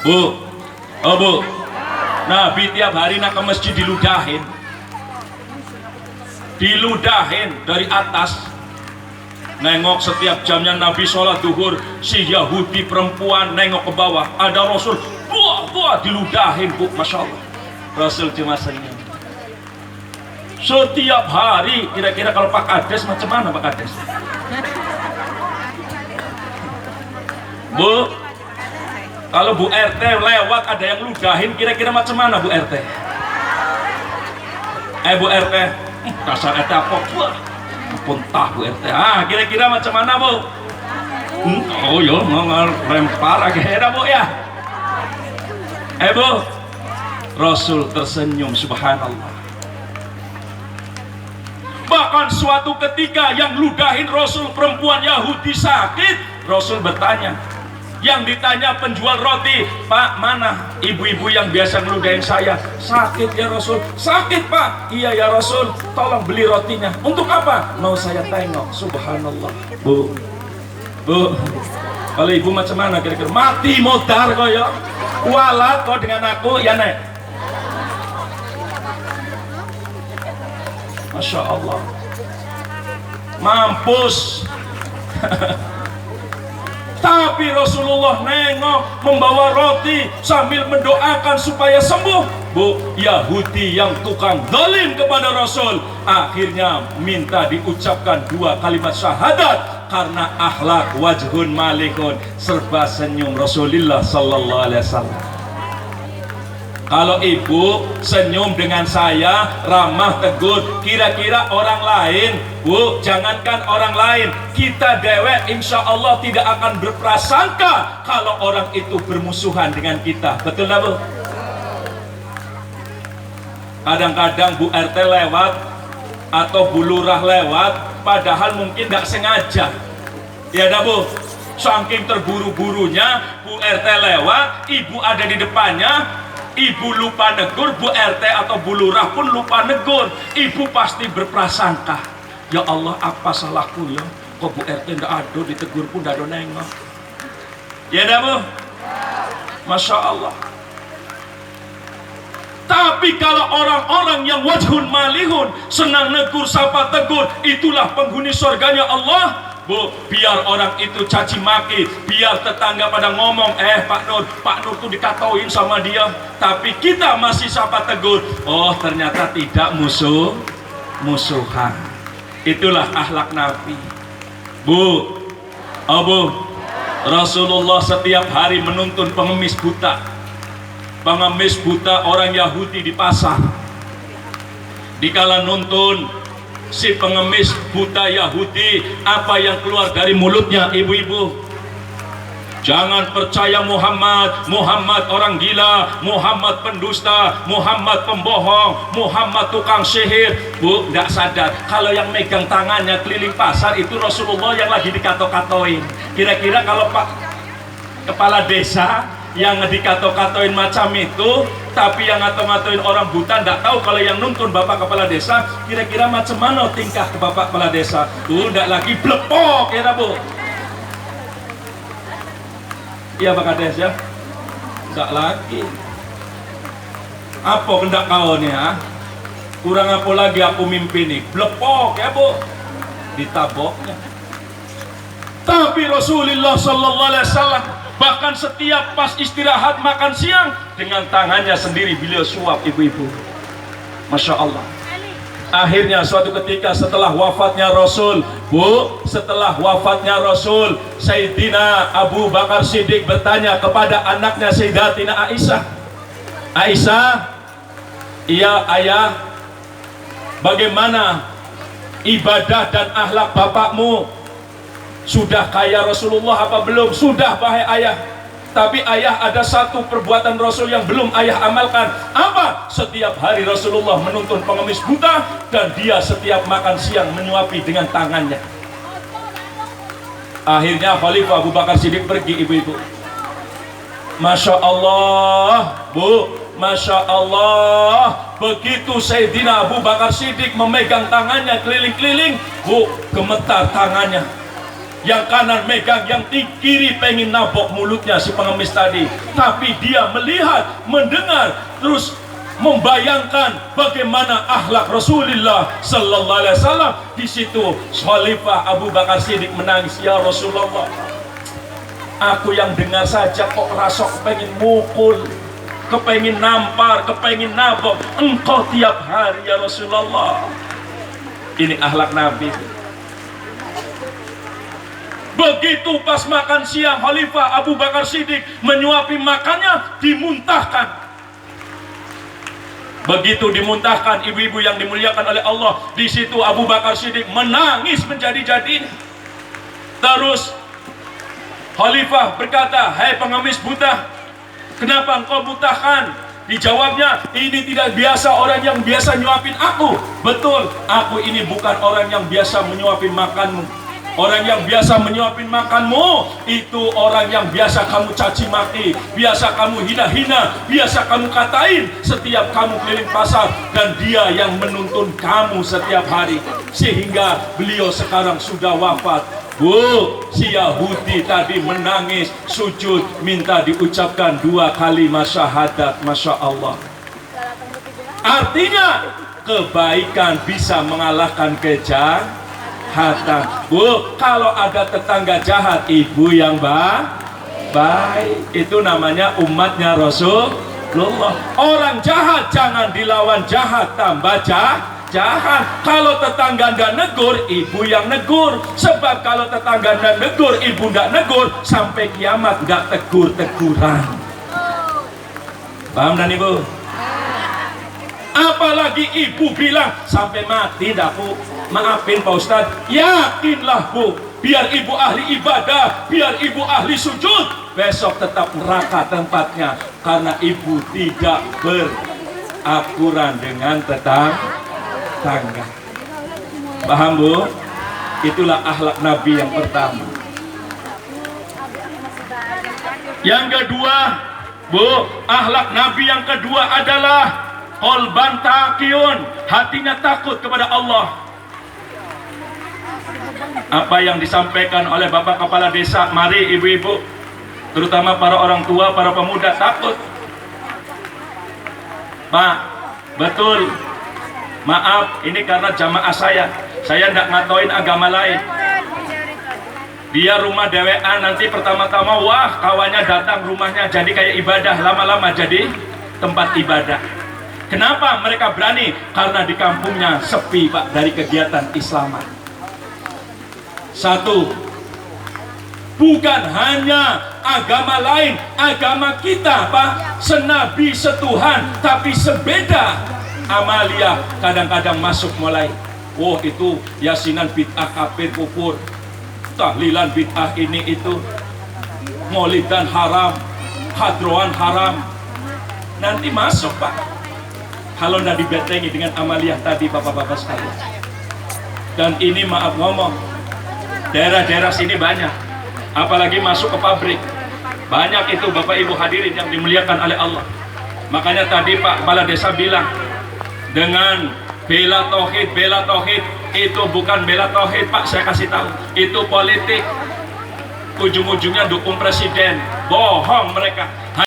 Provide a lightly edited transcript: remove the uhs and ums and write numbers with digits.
Bu, oh bu, Nabi tiap hari nak ke masjid diludahin dari atas. Nengok setiap jamnya Nabi sholat duhur, si Yahudi perempuan nengok ke bawah, ada Rasul, buah diludahin bu, masya Allah. Rasul cuma senyum. Setiap hari, kira-kira kalau Pak Kades macam mana Pak Kades? Bu, kalau Bu RT lewat ada yang ludahin, kira-kira macam mana Bu RT? Bu RT, dasar RT apa? Wah, puntah Bu RT. Kira-kira macam mana Bu? Oh ya, ngelempar akhirnya Bu ya. Bu, Rasul tersenyum, subhanallah. Bahkan suatu ketika yang ludahin Rasul perempuan Yahudi sakit, Rasul bertanya. Yang ditanya penjual roti, Pak, mana ibu-ibu yang biasa ngeludahin saya? Sakit ya Rasul. Sakit Pak. Iya ya Rasul, tolong beli rotinya. Untuk apa? Mau saya tengok. Subhanallah. Bu, kalau ibu macam mana kira-kira? Mati modar kok ya. Walat kok dengan aku ya nek. Masya Allah. Mampus. Tapi Rasulullah nengok membawa roti sambil mendoakan supaya sembuh. Bu, Yahudi yang tukang zalim kepada Rasul akhirnya minta diucapkan 2 kalimat syahadat karena akhlak wajhun malikun, serba senyum Rasulullah sallallahu alaihi wasallam. Kalau ibu senyum dengan saya, ramah tegur, kira-kira orang lain, bu, jangankan orang lain, kita dewek insya Allah tidak akan berprasangka kalau orang itu bermusuhan dengan kita. Betul nggak bu? Kadang-kadang Bu RT lewat atau Bu Lurah lewat, padahal mungkin nggak sengaja. Ya dah bu, saking terburu-burunya Bu RT lewat, ibu ada di depannya. Ibu lupa negur, Bu RT atau Bu Lurah pun lupa negur. Ibu pasti berprasangka, ya Allah apa salahku ya, kok Bu RT ndak ada ditegur pun ndak ada nengok. Ya dah bu, masya Allah. Tapi kalau orang-orang yang wajhun malihun, senang negur sapa tegur, itulah penghuni surganya Allah. Bu, biar orang itu caci maki, biar tetangga pada ngomong, Pak Nur tuh dikatoin sama dia, tapi kita masih sapa tegur. Oh, ternyata tidak musuhan. Itulah akhlak Nabi. Bu, Rasulullah setiap hari menuntun pengemis buta. Pengemis buta orang Yahudi di pasar. Dikala nuntun si pengemis buta Yahudi, apa yang keluar dari mulutnya ibu-ibu? Jangan percaya Muhammad orang gila, Muhammad pendusta, Muhammad pembohong, Muhammad tukang sihir. Bu, tidak sadar kalau yang megang tangannya keliling pasar itu Rasulullah yang lagi dikato-katoin. Kira-kira kalau Pak Kepala Desa yang dikato-katoin macam itu, tapi yang ngato-ngatoin orang buta tidak tahu kalau yang nuntun Bapak Kepala Desa, kira-kira macam mana tingkah ke Bapak Kepala Desa? Tuh tidak lagi blepok ya bu. Iya Pak Kades ya, tidak lagi. Apa kendak kau nih ya? Kurang apa lagi aku mimpi nih? Blepok ya bu, ditaboknya. Tapi Rasulullah sallallahu alaihi wasallam bahkan setiap pas istirahat makan siang, dengan tangannya sendiri beliau suap ibu-ibu. Masya Allah. Akhirnya suatu ketika setelah wafatnya Rasul, bu, setelah wafatnya Rasul, Sayyidina Abu Bakar Siddiq bertanya kepada anaknya Sayyidatina Aisyah. Aisyah, iya ayah, bagaimana ibadah dan akhlak bapakmu? Sudah kaya Rasulullah apa belum? Sudah wahai ayah. Tapi ayah ada satu perbuatan Rasul yang belum ayah amalkan. Apa? Setiap hari Rasulullah menuntun pengemis buta, dan dia setiap makan siang menyuapi dengan tangannya. Akhirnya Khalifah Abu Bakar Siddiq pergi ibu-ibu. Masya Allah bu, Masya Allah. Begitu Sayyidina Abu Bakar Siddiq memegang tangannya keliling-keliling, bu, gemetar tangannya. yang kanan megang, yang kiri pengen nabok mulutnya si pengemis tadi. Tapi dia melihat, mendengar, terus membayangkan bagaimana akhlak Rasulullah sallallahu alaihi wasallam. Di situ Khalifah Abu Bakar Siddiq menangis, "Ya Rasulullah, aku yang dengar saja kok rasok pengen mukul, kepengin nampar, kepengin nabok engkau tiap hari ya Rasulullah." Ini akhlak Nabi. Begitu pas makan siang, Khalifah Abu Bakar Siddiq menyuapi makannya, dimuntahkan. Begitu dimuntahkan, ibu-ibu yang dimuliakan oleh Allah, di situ Abu Bakar Siddiq menangis menjadi-jadi. Terus Khalifah berkata, "Hai pengemis buta, kenapa engkau butakan?" Dijawabnya, "Ini tidak biasa orang yang biasa nyuapin aku." Betul, aku ini bukan orang yang biasa menyuapin makanmu. Orang yang biasa menyuapin makanmu itu orang yang biasa kamu caci maki, biasa kamu hina-hina, biasa kamu katain setiap kamu keliling pasar, dan dia yang menuntun kamu setiap hari sehingga beliau sekarang sudah wafat. Si Yahudi tadi menangis, sujud, minta diucapkan 2 kalimat syahadat. Masya Allah. Artinya kebaikan bisa mengalahkan kejahatan. Kalau ada tetangga jahat, ibu yang baik, itu namanya umatnya Rasulullah. Orang jahat jangan dilawan jahat, tambah jahat. Kalau tetangga nggak negur, ibu yang negur. Sebab kalau tetangga nggak negur, ibu nggak negur, sampai kiamat nggak tegur-teguran. Paham dan ibu? Apalagi ibu bilang sampai mati dah bu, maafin Pak Ustadz. Yakinlah bu, biar ibu ahli ibadah, biar ibu ahli sujud, besok tetap neraka tempatnya, karena ibu tidak beraturan dengan tetangga. Paham bu? Itulah akhlak Nabi yang pertama. Yang kedua bu, akhlak Nabi yang kedua adalah qalban taqiyun, hatinya takut kepada Allah. Apa yang disampaikan oleh Bapak Kepala Desa, mari ibu-ibu, terutama para orang tua, para pemuda, takut. Pak, betul, maaf, ini karena jamaah saya tidak ngatoin agama lain. Dia rumah dewean, nanti pertama-tama wah kawannya datang rumahnya jadi kayak ibadah, lama-lama jadi tempat ibadah. Kenapa mereka berani? Karena di kampungnya sepi Pak dari kegiatan Islaman. Satu, bukan hanya agama lain, agama kita Pak, senabi setuhan tapi sebeda. Amalia kadang-kadang masuk mulai, itu yasinan bid'ah, kafir, kufur, tahlilan bid'ah, ini itu, maulidan haram, hadroan haram. Nanti masuk Pak, kalau tidak dibentengi dengan amaliyah tadi bapak-bapak sekalian. Dan ini maaf ngomong, daerah-daerah sini banyak, apalagi masuk ke pabrik, banyak itu bapak ibu hadirin yang dimuliakan oleh Allah. Makanya tadi Pak Kepala Desa bilang, dengan bela tauhid, itu bukan bela tauhid Pak, saya kasih tahu, itu politik. Ujung-ujungnya dukung presiden, bohong mereka.